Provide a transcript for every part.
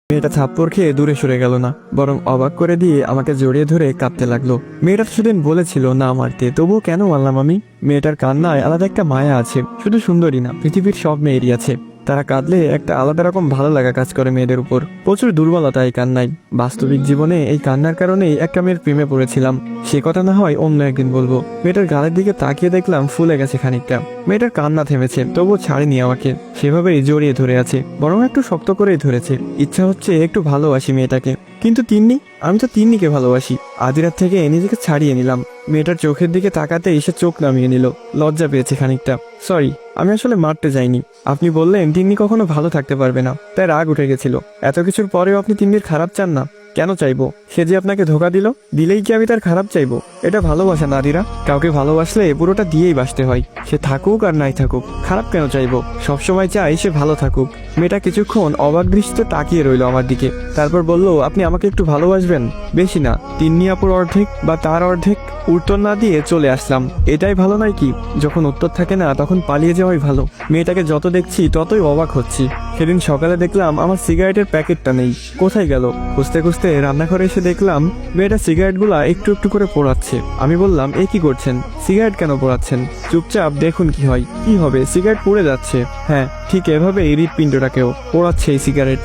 মেয়েটা থাপ্পড় খেয়ে দূরে সরে গেল না, বরং অবাক করে দিয়ে আমাকে জড়িয়ে ধরে কাঁদতে লাগলো। মেয়েটা সেদিন বলেছিল না মারতে, তবুও কেন মারলাম আমি? মেয়েটার কান্নায় আলাদা একটা মায়া আছে। শুধু সুন্দরী না, পৃথিবীর সব মেয়েরই আছে। তারা কাঁদলে একটা আলাদা রকম ভালো লাগা কাজ করে মেয়েদের উপর। প্রচুর দুর্বলতা এই কান্নায়। বাস্তবিক জীবনে এই কান্নার কারণেই একটা মেয়ের প্রেমে পড়েছিলাম। সে কথা না হয় অন্য একদিন বলবো। মেয়েটার গালের দিকে তাকিয়ে দেখলাম ফুলে গেছে খানিকটা। মেয়েটার কান্না থেমেছে, তবুও ছাড়েনি আমাকে। সেভাবেই জড়িয়ে ধরে আছে, বরং একটু শক্ত করেই ধরেছে। ইচ্ছা হচ্ছে একটু ভালোবাসি মেয়েটাকে, কিন্তু তিন্নি, আমি তো তিন্নিকে ভালোবাসি। আধি রাত থেকে নিজেকে ছাড়িয়ে নিলাম। মেয়েটার চোখের দিকে তাকাতে এসে চোখ নামিয়ে নিল। লজ্জা পেয়েছে খানিকটা। সরি, আমি আসলে মারতে যাইনি। আপনি বললেন তিন্নি কখনো ভালো থাকতে পারবে না, তাই রাগ উঠে গেছিল। এত কিছুর পরেও আপনি তিন্নির খারাপ চান না? কেন চাইবো? সে যে আপনাকে ধোকা দিল, দিলেই কি আমি তার খারাপ চাইবো? এটা ভালোবাসা না আদিরা। কাউকে ভালোবাসলে পুরোটা দিয়েই বাসতে হয়। সে থাকুক আর নাই থাকুক, খারাপ কেন চাইবো? সবসময় চাই সে ভালো থাকুক। মেয়েটা কিছুক্ষণ অবাক দৃষ্টিতে তাকিয়ে রইল আমার দিকে, তারপর বলল, আপনি আমাকে একটু ভালোবাসবেন? বেশি না, তিন্নি আপুর অর্ধেক বা তার অর্ধেক। উত্তর না দিয়ে চলে আসলাম। এটাই ভালো নয় কি? যখন উত্তর থাকে না তখন পালিয়ে যাওয়াই ভালো। মেয়েটাকে যত দেখছি ততই অবাক হচ্ছি। সেদিন সকালে দেখলাম আমার সিগারেটের প্যাকেটটা নেই। কোথায় গেল? খুঁজতে খুঁজতে রান্নাঘরে এসে দেখলাম মেয়েটা সিগারেটগুলা একটু একটু করে পোড়াচ্ছে। আমি বললাম, এ কি করছেন? সিগারেট কেন পোড়াচ্ছেন? চুপচাপ দেখুন কি হয়। কি হবে? সিগারেট পুড়ে যাচ্ছে। হ্যাঁ, ঠিক এভাবে হৃৎপিণ্ডটাকেও পোড়াচ্ছে এই সিগারেট।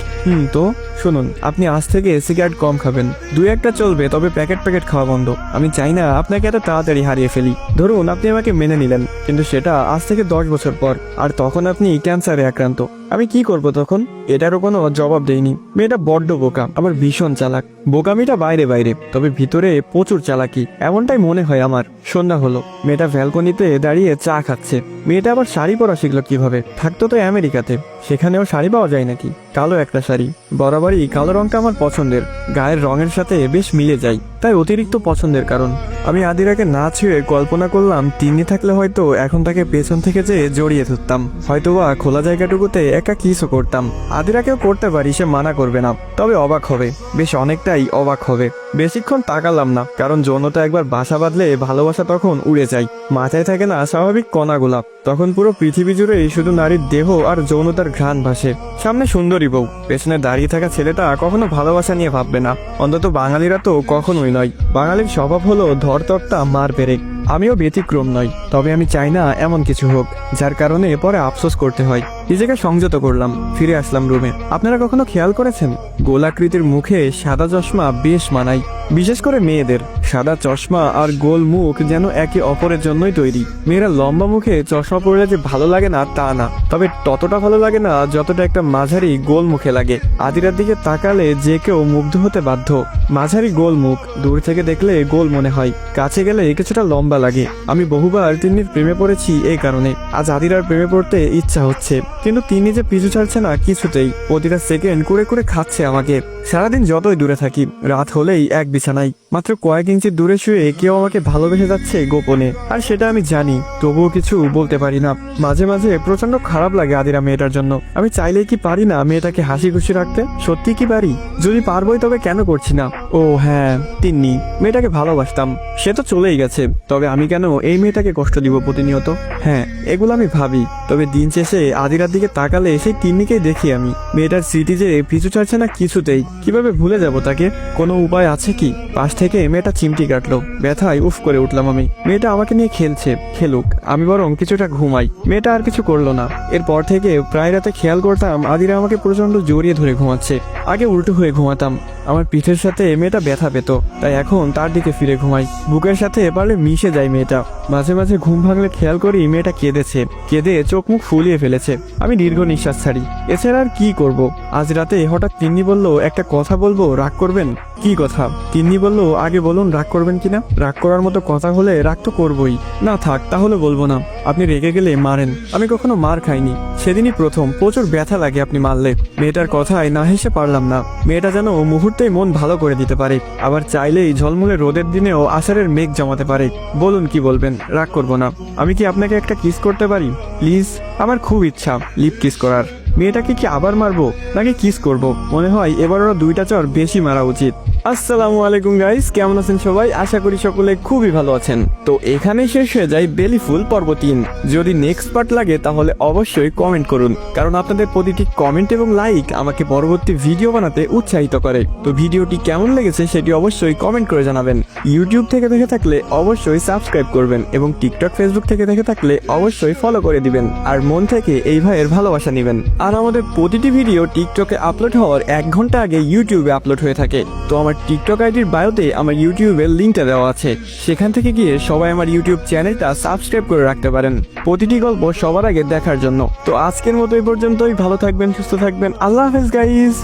তো শুনুন, আপনি আজ থেকে সিগারেট কম খাবেন। দুই একটা চলবে, তবে প্যাকেট প্যাকেট খাওয়া বন্ধ। আমি চাই না আপনাকে এত তাড়াতাড়ি হারিয়ে ফেলি। ধরুন আপনি আমাকে মেনে নিলেন, কিন্তু সেটা আজ থেকে 10 বছর পর, আর তখন আপনি ক্যান্সারে আক্রান্ত। আমি কি করব তখন? এটারও কোনো জবাব দেয়নি। মেয়েটা বড্ড বোকা, আবার ভীষণ চালাক। বোকামিটা বাইরে বাইরে, তবে ভিতরে প্রচুর চালাকি, এমনটাই মনে হয় আমার। সন্ধ্যা হলো, মেয়েটা ব্যালকনিতে দাঁড়িয়ে চা খাচ্ছে। মেয়েটা আবার শাড়ি পরা শিখলো কিভাবে? থাকতো তো আমেরিকাতে, সেখানেও শাড়ি পাওয়া যায় নাকি? কালো একটা শাড়ি। বরাবরই কালো রংটা আমার পছন্দের, গায়ের রঙের সাথে বেশ মিলে যায়, তাই অতিরিক্ত পছন্দের কারণ। আমি আদিরাকে না ছুঁয়ে কল্পনা করলাম তিন্নি থাকলে হয়তো এখন তাকে পেছন থেকে যেয়ে জড়িয়ে ধরতাম, হয়তোবা খোলা জায়গাটুকুতে একা কিসও করতাম। আদিরাকেও করতে পারি, সে মানা করবে না, তবে অবাক হবে, বেশ অনেকটাই অবাক হবে। বেশিক্ষণ তাকালাম না, কারণ যৌনতা একবার বাসা বাঁধলে ভালোবাসা তখন উড়ে যায়। মাথায় থাকে না স্বাভাবিক কণাগুলা, তখন পুরো পৃথিবী জুড়েই শুধু নারীর দেহ আর যৌনতার ঘ্রাণ ভাসে। সামনে সুন্দরী বউ, পেছনে দাঁড়িয়ে থাকা ছেলেটা কখনো ভালোবাসা নিয়ে ভাববে না, অন্তত বাঙালিরা তো কখনোই নয়। বাঙালির স্বভাব হলো ধরতক্তা মার পেরেক। আমিও ব্যতিক্রম নই, তবে আমি চাই না এমন কিছু হোক যার কারণে পরে আফসোস করতে হয়। নিজেকে সংযত করলাম, ফিরে আসলাম রুমে। আপনারা কখনো খেয়াল করেছেন গোলাকৃতির মুখে সাদা চশমা বেশ মানায়, বিশেষ করে মেয়েদের। সাদা চশমা আর গোল মুখ যেন একে অপরের জন্যই তৈরি। মেয়েরা লম্বা মুখে চশমা পরলে যে ভালো লাগে না তা না, তবে ততটা ভালো লাগে না যতটা একটা মাঝারি গোল মুখে লাগে। আদিরার দিকে তাকালে যে কেউ মুগ্ধ হতে বাধ্য। মাঝারি গোল মুখ, দূর থেকে দেখলে গোল মনে হয়, কাছে গেলে কিছুটা লম্বা লাগে। আমি বহুবার তিন্নির প্রেমে পড়েছি এই কারণে। আজ আদিরার প্রেমে পড়তে ইচ্ছা হচ্ছে, কিন্তু তিনি যে পিছু ছাড়ছে না কিছুতেই। প্রতিটা সেকেন্ড করে করে খাচ্ছে আমাকে। সারাদিন যতই দূরে থাকি, রাত হলেই এক বিছানায়, মাত্র কয়েক ইঞ্চি দূরে শুয়ে কেউ আমাকে ভালোবেসে যাচ্ছে গোপনে, আর সেটা আমি জানি, তবুও কিছু বলতে পারি না। মাঝে মাঝে প্রচন্ড খারাপ লাগে আদিরা মেয়েটার জন্য। আমি চাইলেই কি পারি না মেয়েটাকে হাসি খুশি রাখতে? সত্যি কি পারি? যদি পারবোই তবে কেন করছি না? ও হ্যাঁ, তিন্নি, মেয়েটাকে ভালোবাসতাম, সে তো চলেই গেছে, তবে আমি কেন এই মেয়েটাকে কষ্ট দিব প্রতিনিয়ত? হ্যাঁ, এগুলো আমি ভাবি, তবে দিন শেষে আদিরার দিকে তাকালে সেই তিন্নিকেই দেখি আমি। মেয়েটার স্মৃতি যে পিছু ছাড়ছে না কিছুতেই। কিভাবে ভুলে যাব তাকে? কোনো উপায় আছে কি? পাশ থেকে মেয়েটা চিমটি কাটলো, ব্যথায় উফ করে উঠলাম আমি। মেয়েটা আমাকে নিয়ে খেলছে, খেলুক, আমি বরং কিছুটা ঘুমাই। মেয়েটা আর কিছু করলো না। এরপর থেকে প্রায় রাতে খেয়াল করতাম আদিরা আমাকে প্রচন্ড জড়িয়ে ধরে ঘুমাচ্ছে। আগে উল্টো হয়ে ঘুমাতাম, আমার পিঠের সাথে মেয়েটা ব্যথা পেত, তাই এখন তার দিকে ফিরে ঘুমাই। বুকের সাথে পারলে মিশে যায় মেয়েটা। মাঝে মাঝে ঘুম ভাঙলে খেয়াল করি মেয়েটা কেঁদেছে, কেঁদে চোখ মুখ ফুলিয়ে ফেলেছে। আমি দীর্ঘ নিঃশ্বাস ছাড়ি। এছাড়া আর কি করব? আজ রাতে হঠাৎ তিন্নি বলল, একটা কথা বলবো, রাগ করবেন? কি কথা? তিন্নি বলল, আগে বলুন রাগ করবেন কিনা। রাগ করার মতো কথা হলে রাগ তো করবই। না থাক, তাহলে বলবো না। আপনি রেগে গেলে মারেন, আমি কখনো মার খাইনি। সেদিনই প্রথম, প্রচুর ব্যথা লাগে আপনি মারলে। মেয়েটার কথায় না হেসে পারলাম না। মেয়েটা যেন মুহূর্তেই মন ভালো করে দিতে পারে, আবার চাইলেই ঝলমলে রোদের দিনেও আষাঢ়ের মেঘ জমাতে পারে। বলুন কি বলবেন, রাগ করবো না। আমি কি আপনাকে একটা কিস করতে পারি প্লিজ? আমার খুব ইচ্ছা লিপ কিস করার। মেয়েটাকে কি আবার মারবো নাকি কিস করব? মনে হয় এবার ওরা দুইটা চর বেশি মারা উচিত। আসসালামু আলাইকুম গাইস, কেমন আছেন সবাই? আশা করি সকলে খুবই ভালো আছেন। তো এখানে শেষ হয়ে যায় বেলি ফুল পর্ব 3। যদি নেক্সট পার্ট লাগে তাহলে অবশ্যই কমেন্ট করুন, কারণ আপনাদের প্রতিটি কমেন্ট এবং লাইক আমাকে পরবর্তী ভিডিও বানাতে উৎসাহিত করে। তো ভিডিওটি কেমন লেগেছে সেটি অবশ্যই কমেন্ট করে জানাবেন। ইউটিউব থেকে দেখে থাকলে অবশ্যই সাবস্ক্রাইব করবেন এবং টিকটক ফেসবুক থেকে দেখে থাকলে অবশ্যই ফলো করে দিবেন আর মন থেকে এই ভাইয়ের ভালোবাসা নেবেন। আর আমাদের প্রতিটি ভিডিও টিকটকে আপলোড হওয়ার 1 ঘন্টা আগে ইউটিউবে আপলোড হয়ে থাকে। তো আমার টিকটক আইডির বায়োতে আমার ইউটিউবের লিঙ্কটা দেওয়া আছে, সেখান থেকে গিয়ে সবাই আমার ইউটিউব চ্যানেলটা সাবস্ক্রাইব করে রাখতে পারেন প্রতিটি গল্প সবার আগে দেখার জন্য। তো আজকের মতো এই পর্যন্তই। ভালো থাকবেন, সুস্থ থাকবেন। আল্লাহ হাফেজ গাইস।